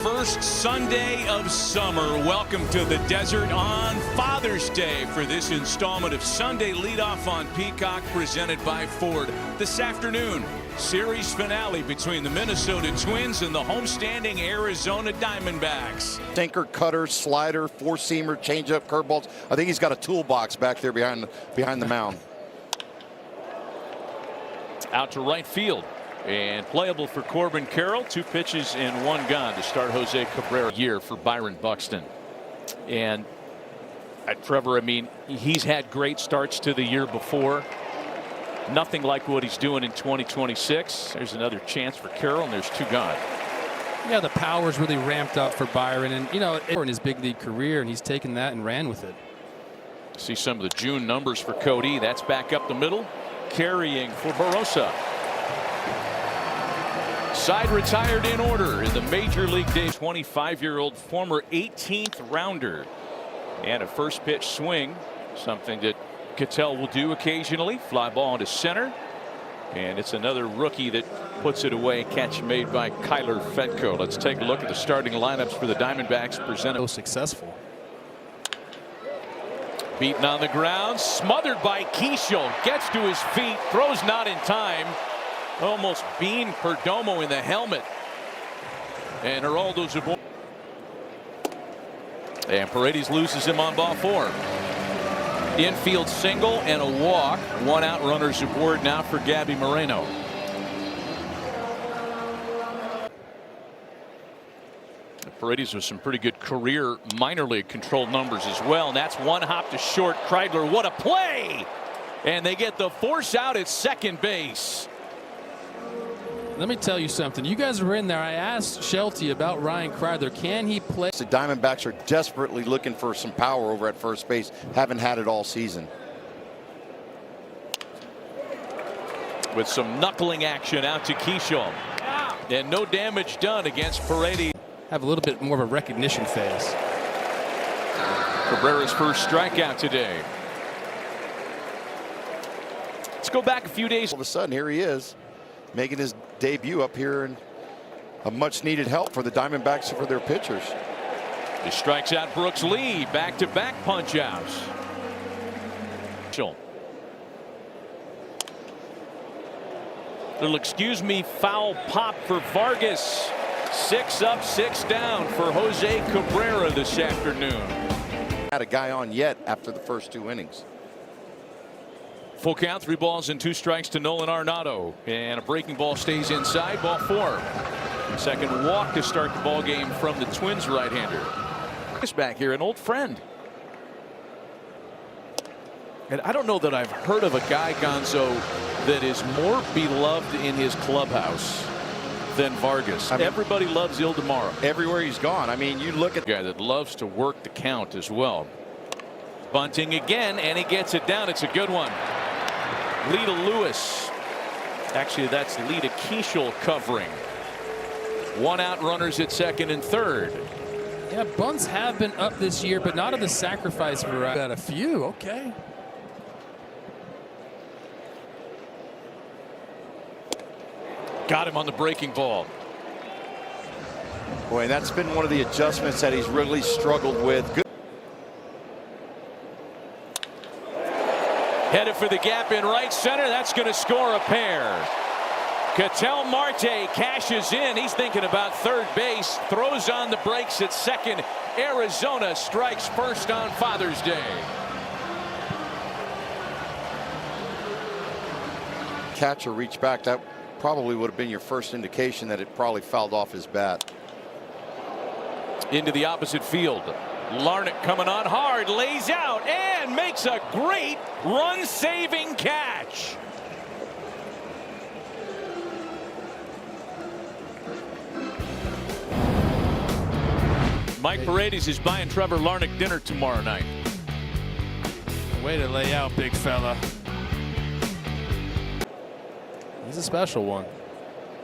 First Sunday of summer. Welcome to the desert on Father's Day for this installment of Sunday Leadoff on Peacock, presented by Ford. This afternoon, series finale between the Minnesota Twins and the homestanding Arizona Diamondbacks. Sinker, cutter, slider, four-seamer, changeup, curveballs. I think he's got a toolbox back there behind the mound. Out to right field. And playable for Corbin Carroll. 2 pitches and 1 gone to start Jose Cabrera year for Byron Buxton. And Trevor, I mean, he's had great starts to the year before. Nothing like what he's doing in 2026. There's another chance for Carroll, and there's 2 gone. Yeah, the power's really ramped up for Byron, and you know, in his big league career, and he's taken that and ran with it. See some of the June numbers for Cody. That's back up the middle, carrying for Barossa. Side retired in order in the Major League days. 25-year-old former 18th rounder. And a first pitch swing, something that Cattell will do occasionally. Fly ball into center. And it's another rookie that puts it away. Catch made by Kyler Fedko. Let's take a look at the starting lineups for the Diamondbacks presented. So successful. Beaten on the ground, smothered by Keishel. Gets to his feet, throws not in time. Almost bean Perdomo in the helmet. And Geraldo's aboard. And Paredes loses him on ball 4. Infield single and a walk. 1 out, runners aboard now for Gabby Moreno. Paredes with some pretty good career minor league controlled numbers as well. And that's 1 hop to short. Kreidler, what a play! And they get the force out at second base. Let me tell you something. You guys were in there. I asked Shelty about Ryan Kreidler. Can he play? The Diamondbacks are desperately looking for some power over at first base. Haven't had it all season. With some knuckling action out to Keishel. And no damage done against Paredes. Have a little bit more of a recognition phase. Cabrera's first strikeout today. Let's go back a few days. All of a sudden, here he is, making his debut up here, and a much needed help for the Diamondbacks for their pitchers. He strikes out Brooks Lee. Back-to-back punch outs. Little excuse me foul pop for Vargas. 6 up, 6 down for Jose Cabrera this afternoon. Had a guy on yet after the first 2 innings. Full count, 3 balls and 2 strikes to Nolan Arenado, and a breaking ball stays inside. Ball 4. Second walk to start the ball game from the Twins right-hander. This back here, an old friend. And I don't know that I've heard of a guy, Gonzo, that is more beloved in his clubhouse than Vargas. I mean, everybody loves Ildemaro. Everywhere he's gone. I mean, you look at a guy that loves to work the count as well. Bunting again, and he gets it down. It's a good one. Lita Lewis. Actually, that's Lita Keishel covering. 1 out, runners at second and third. Yeah, bunts have been up this year, but not of the sacrifice variety. Got a few. Okay. Got him on the breaking ball. Boy, that's been one of the adjustments that he's really struggled with. Good. Headed for the gap in right center. That's going to score a pair. Ketel Marte cashes in. He's thinking about third base. Throws on the brakes at second. Arizona strikes first on Father's Day. Catcher reached back. That probably would have been your first indication that it probably fouled off his bat. Into the opposite field. Larnach coming on hard, lays out and makes a great run-saving catch. Mike Paredes is buying Trevor Larnach dinner tomorrow night. Way to lay out, big fella. He's a special one.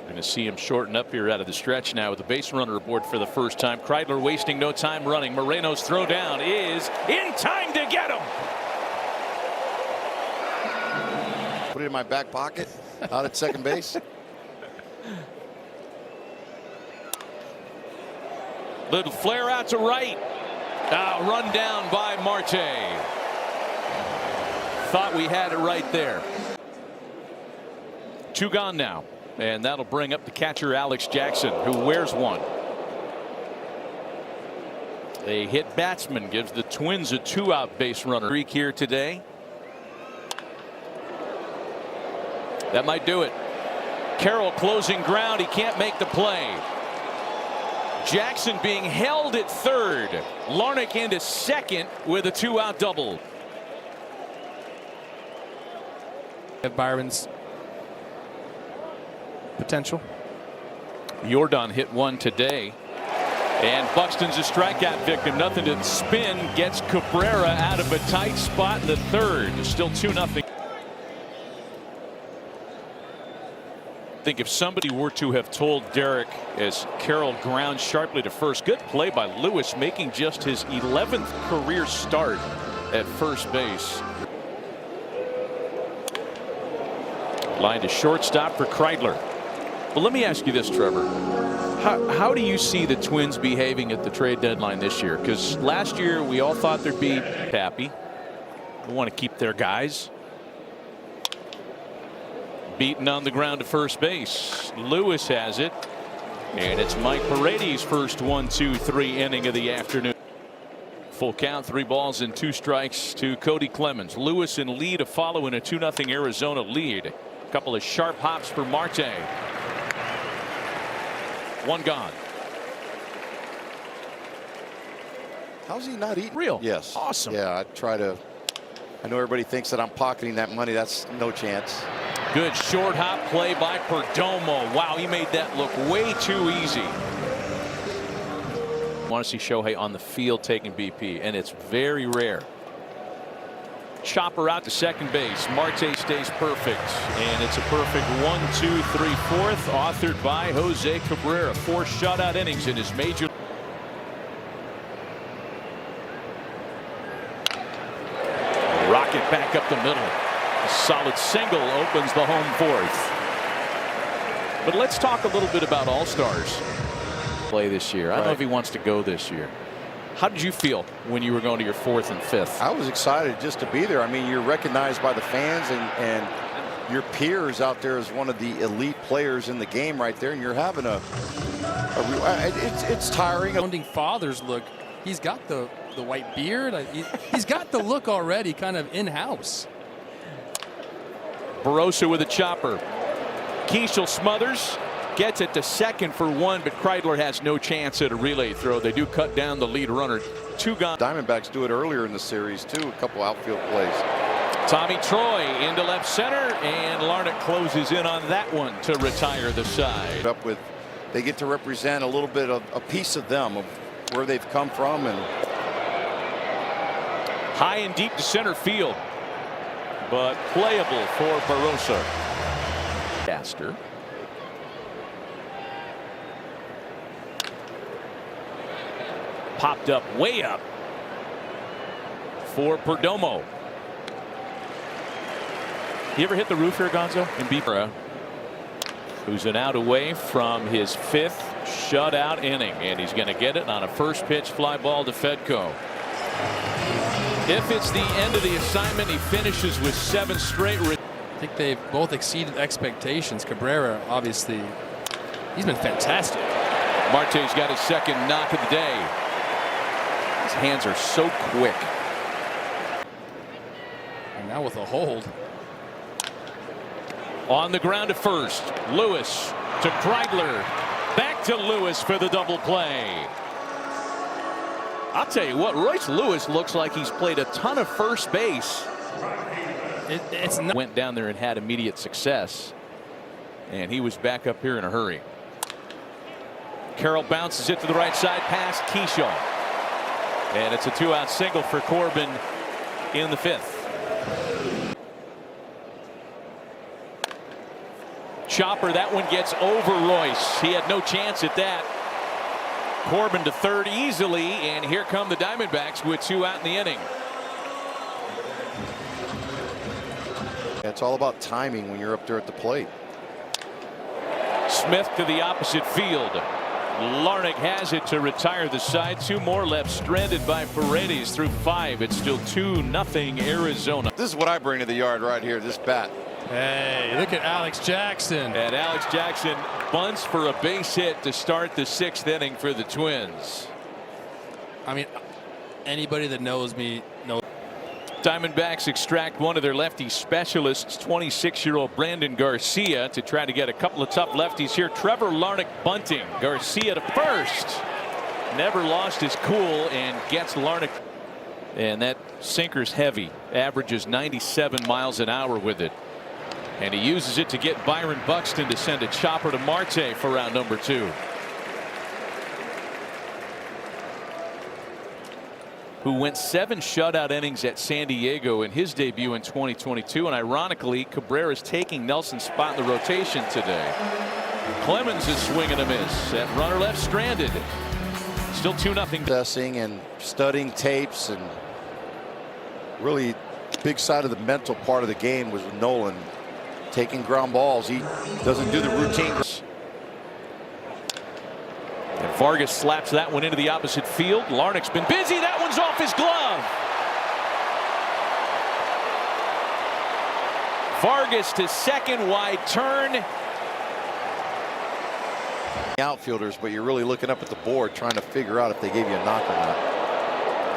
Going to see him shorten up here out of the stretch now with the base runner aboard for the first time. Kreidler wasting no time running. Moreno's throw down is in time to get him. Put it in my back pocket out at second base. Little flare out to right. Run down by Marte. Thought we had it right there. 2 gone now. And that'll bring up the catcher Alex Jackson, who wears 1. A hit batsman gives the Twins a 2-out base runner streak here today. That might do it. Carroll closing ground. He can't make the play. Jackson being held at third. Larnach into second with a 2-out double. Byron's potential. Jordan hit 1 today. And Buxton's a strikeout victim. Nothing to spin. Gets Cabrera out of a tight spot in the third. Still 2-0. I think if somebody were to have told Derek as Carroll grounds sharply to first. Good play by Lewis, making just his 11th career start at first base. Line to shortstop for Kreidler. But let me ask you this, Trevor. How do you see the Twins behaving at the trade deadline this year? Because last year we all thought they'd be happy. They want to keep their guys. Beaten on the ground to first base. Lewis has it. And it's Mike Paredes' first 1-2-3 inning of the afternoon. Full count, 3 balls and 2 strikes to Cody Clemens. Lewis in lead to follow in a 2-0 Arizona lead. A couple of sharp hops for Marte. 1 gone. How's he not eating? Real. Yes. Awesome. Yeah, I know everybody thinks that I'm pocketing that money. That's no chance. Good short hop play by Perdomo. Wow, he made that look way too easy. Want to see Shohei on the field taking BP, and it's very rare. Chopper out to second base. Marte stays perfect, and it's a perfect 1-2-3 4th, authored by Jose Cabrera. 4 shutout innings in his major. Rocket back up the middle. A solid single opens the home 4th. But let's talk a little bit about All-Stars play this year. I don't know if he wants to go this year. How did you feel when you were going to your 4th and 5th? I was excited just to be there. I mean, you're recognized by the fans and your peers out there as one of the elite players in the game right there, and you're having it's tiring. Founding fathers look. He's got the white beard. He's got the look already kind of in-house. Barossa with a chopper. Keishel smothers. Gets it to second for 1, but Kreidler has no chance at a relay throw. They do cut down the lead runner. 2 gone. Diamondbacks do it earlier in the series too. A couple outfield plays. Tommy Troy into left center, and Larnach closes in on that one to retire the side. Up with, they get to represent a little bit of a piece of them, of where they've come from, and high and deep to center field, but playable for Barossa. Caster. Popped up way up for Perdomo. You ever hit the roof here, Gonzo? In Bieber, who's an out away from his 5th shutout inning, and he's going to get it on a first pitch fly ball to Fedko. If it's the end of the assignment, he finishes with 7 straight. I think they've both exceeded expectations. Cabrera, obviously, he's been fantastic. Marte's got his 2nd knock of the day. His hands are so quick. And now with a hold. On the ground to first. Lewis to Kreidler. Back to Lewis for the double play. I'll tell you what, Royce Lewis looks like he's played a ton of first base. It's not. Went down there and had immediate success. And he was back up here in a hurry. Carroll bounces it to the right side past Keishel. And it's a 2-out single for Corbin in the 5th. Chopper, that one gets over Royce. He had no chance at that. Corbin to third easily, and here come the Diamondbacks with 2 out in the inning. it's all about timing when you're up there at the plate. Smith to the opposite field. Larnach has it to retire the side. 2 more left, stranded by Paredes through 5. It's still 2-0 Arizona. This is what I bring to the yard right here, this bat. Hey, look at Alex Jackson. And Alex Jackson bunts for a base hit to start the 6th inning for the Twins. I mean, anybody that knows me knows. Diamondbacks extract one of their lefty specialists, 26-year-old Brandon Garcia, to try to get a couple of tough lefties here. Trevor Larnach bunting. Garcia to first. Never lost his cool and gets Larnach. And that sinker's heavy. Averages 97 miles an hour with it. And he uses it to get Byron Buxton to send a chopper to Marte for round number 2. Who went 7 shutout innings at San Diego in his debut in 2022. And ironically, Cabrera's taking Nelson's spot in the rotation today. Clemens is swinging a miss. That runner left stranded. Still 2-0. Assessing and studying tapes, and really big side of the mental part of the game was Nolan taking ground balls. He doesn't do the routine. And Vargas slaps that one into the opposite field. Larnach's been busy. That one's off his glove. Vargas to second, wide turn. Outfielders, but you're really looking up at the board trying to figure out if they gave you a knock or not.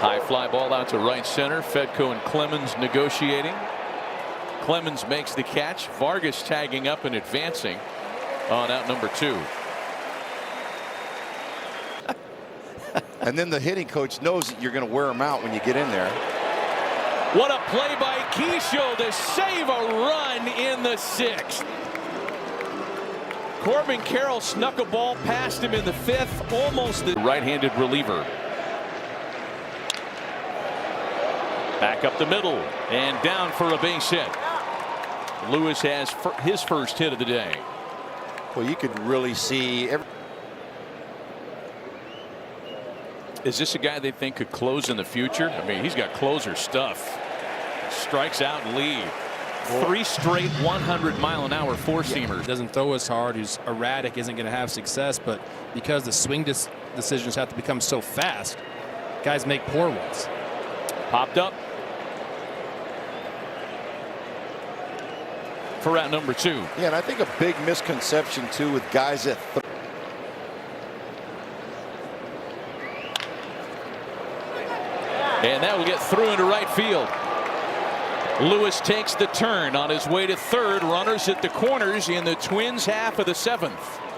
High fly ball out to right center. Fedko and Clemens negotiating. Clemens makes the catch. Vargas tagging up and advancing on out number 2. And then the hitting coach knows that you're going to wear him out when you get in there. What a play by Keisho to save a run in the 6th. Corbin Carroll snuck a ball past him in the 5th. Almost the right-handed reliever. Back up the middle and down for a base hit. Lewis has his first hit of the day. Well, you could really see Is this a guy they think could close in the future? I mean, he's got closer stuff. Strikes out and lead. 3 straight 100-mile-an-hour four-seamers. Doesn't throw as hard. Who's erratic, isn't going to have success. But because the swing decisions have to become so fast, guys make poor ones. Popped up for out number 2. Yeah, and I think a big misconception too with guys that and that will get through into right field. Lewis takes the turn on his way to third. Runners at the corners in the Twins half of the 7th.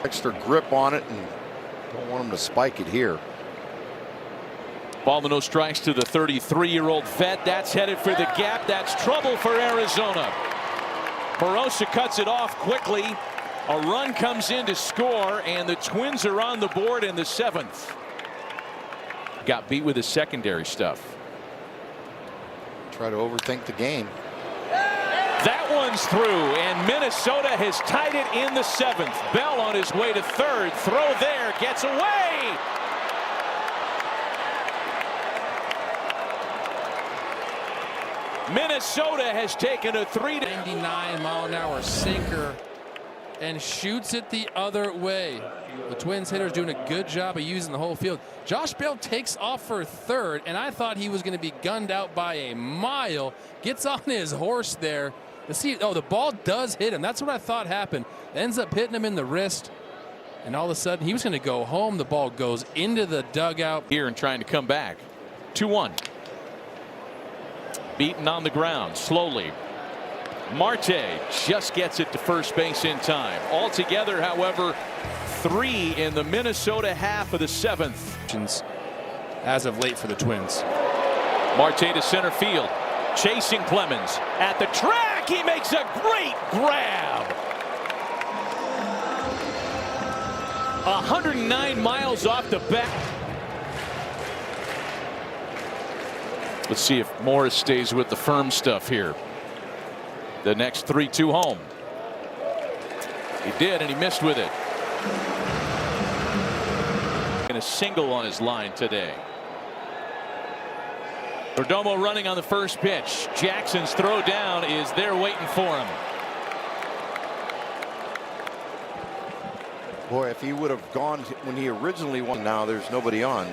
extra grip on it, and don't want him to spike it here. Ball with no strikes to the 33-year-old vet. That's headed for the gap. That's trouble for Arizona. Barossa cuts it off quickly. A run comes in to score, and the Twins are on the board in the 7th. Got beat with his secondary stuff. Try to overthink the game. That one's through, and Minnesota has tied it in the 7th. Bell on his way to third. Throw there, gets away. Minnesota has taken a 99-mile-an-hour sinker and shoots it the other way. The Twins hitters doing a good job of using the whole field. Josh Bell takes off for third, and I thought he was going to be gunned out by a mile. Gets on his horse there to see. Oh, the ball does hit him. That's what I thought happened. Ends up hitting him in the wrist, and all of a sudden he was going to go home. The ball goes into the dugout here and trying to come back. 2-1. Beaten on the ground slowly. Marte just gets it to first base in time. Altogether, however, 3 in the Minnesota half of the 7th. As of late for the Twins. Marte to center field, chasing Clemens at the track. He makes a great grab. 109 miles off the bat. Let's see if Morris stays with the firm stuff here. The next 3-2 home. He did, and he missed with it. And a single on his line today. Perdomo running on the first pitch. Jackson's throw down is there waiting for him. Boy, if he would have gone when he originally won, now there's nobody on.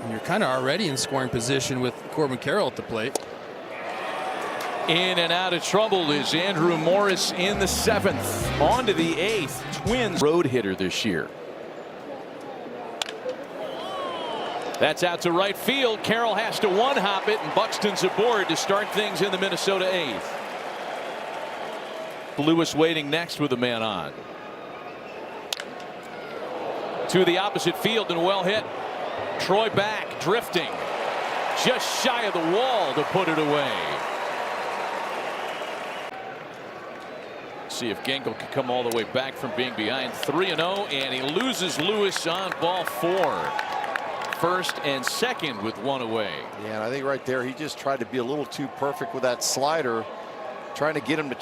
And you're kind of already in scoring position with Corbin Carroll at the plate. In and out of trouble is Andrew Morris in the 7th. On to the 8th. Twins road hitter this year. That's out to right field. Carroll has to one-hop it, and Buxton's aboard to start things in the Minnesota 8th. Lewis waiting next with a man on. To the opposite field and well hit. Troy back, drifting. Just shy of the wall to put it away. See if Ginkel can come all the way back from being behind 3-0, and he loses Lewis on ball 4. First and second with one away. Yeah, and I think right there he just tried to be a little too perfect with that slider, trying to get him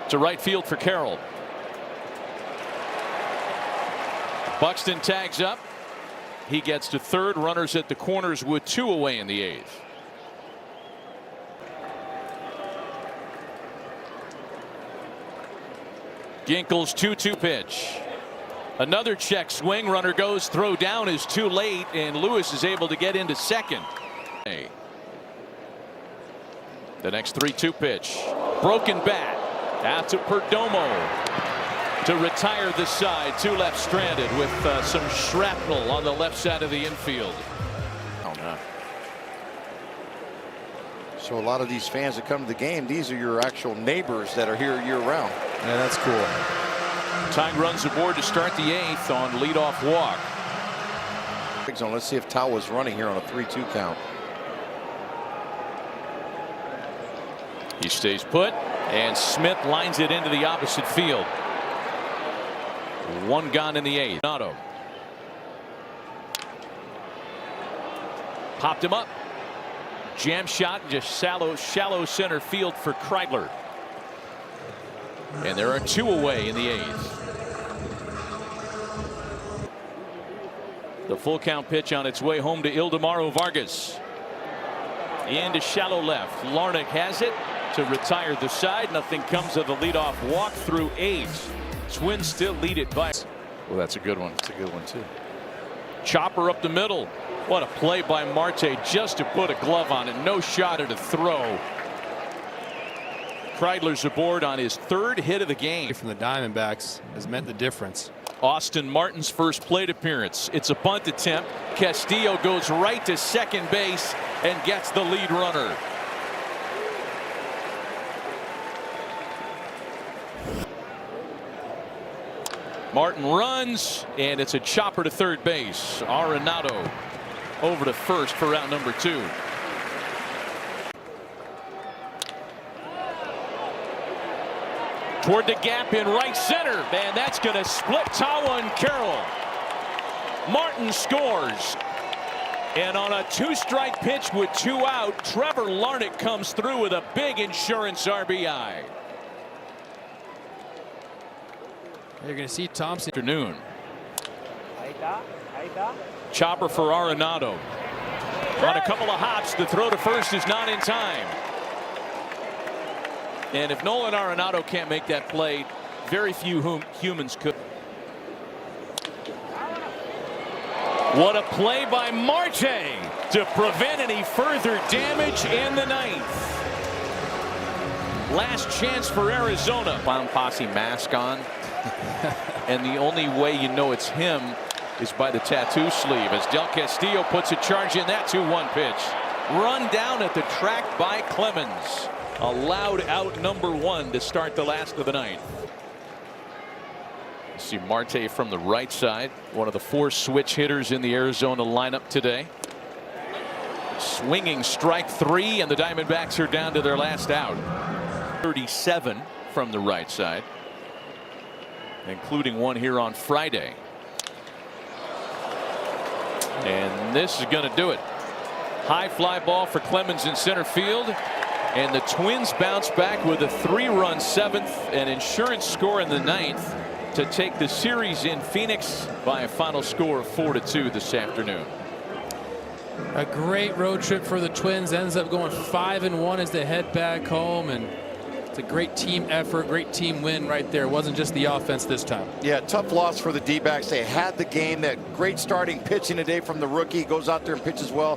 to right field for Carroll. Buxton tags up. He gets to third. Runners at the corners with 2 away in the 8th. Ginkel's 2-2 pitch. Another check swing. Runner goes. Throw down is too late, and Lewis is able to get into second. The next 3-2 pitch. Broken bat. Out to Perdomo to retire the side. 2 left stranded with some shrapnel on the left side of the infield. Oh no. So a lot of these fans that come to the game, these are your actual neighbors that are here year round. Yeah, that's cool. Tyne runs aboard to start the 8th on leadoff walk. Let's see if Tao was running here on a 3-2 count. He stays put, and Smith lines it into the opposite field. 1 gone in the 8th. Otto popped him up. Jam shot, just shallow center field for Kreidler. And there are 2 away in the 8th. The full count pitch on its way home to Ildemaro Vargas. Into shallow left. Larnach has it to retire the side. Nothing comes of the leadoff walk through 8. Twins still lead it by. Well, that's a good one. It's a good one too. Chopper up the middle. What a play by Marte just to put a glove on it. No shot at a throw. Kreidler's aboard on his 3rd hit of the game. From the Diamondbacks has meant the difference. Austin Martin's first plate appearance. It's a bunt attempt. Castillo goes right to second base and gets the lead runner. Martin runs, and it's a chopper to third base. Arenado over to first for out number 2. Toward the gap in right center, and that's going to split Tawa and Carroll. Martin scores, and on a 2-strike pitch with 2 out, Trevor Larnach comes through with a big insurance RBI. You're going to see Thompson. Afternoon. Chopper for Arenado. On a couple of hops, the throw to first is not in time. And if Nolan Arenado can't make that play, very few humans could. What a play by Marte to prevent any further damage in the 9th. Last chance for Arizona. Clown Posse mask on. And the only way you know it's him is by the tattoo sleeve, as Del Castillo puts a charge in that 2-1 pitch. Run down at the track by Clemens. Allowed out number 1 to start the last of the 9th. You see Marte from the right side, one of the 4 switch hitters in the Arizona lineup today. Swinging strike 3, and the Diamondbacks are down to their last out. 37 from the right side, including one here on Friday. And this is going to do it. High fly ball for Clemens in center field. And the Twins bounce back with a 3-run 7th, an insurance score in the 9th to take the series in Phoenix by a final score of 4-2 this afternoon. A great road trip for the Twins. Ends up going 5-1 as they head back home, and It's a great team effort, great team win right there. It wasn't just the offense this time. Yeah, tough loss for the D-backs. They had the game. That great starting pitching today from the rookie. Goes out there and pitches well.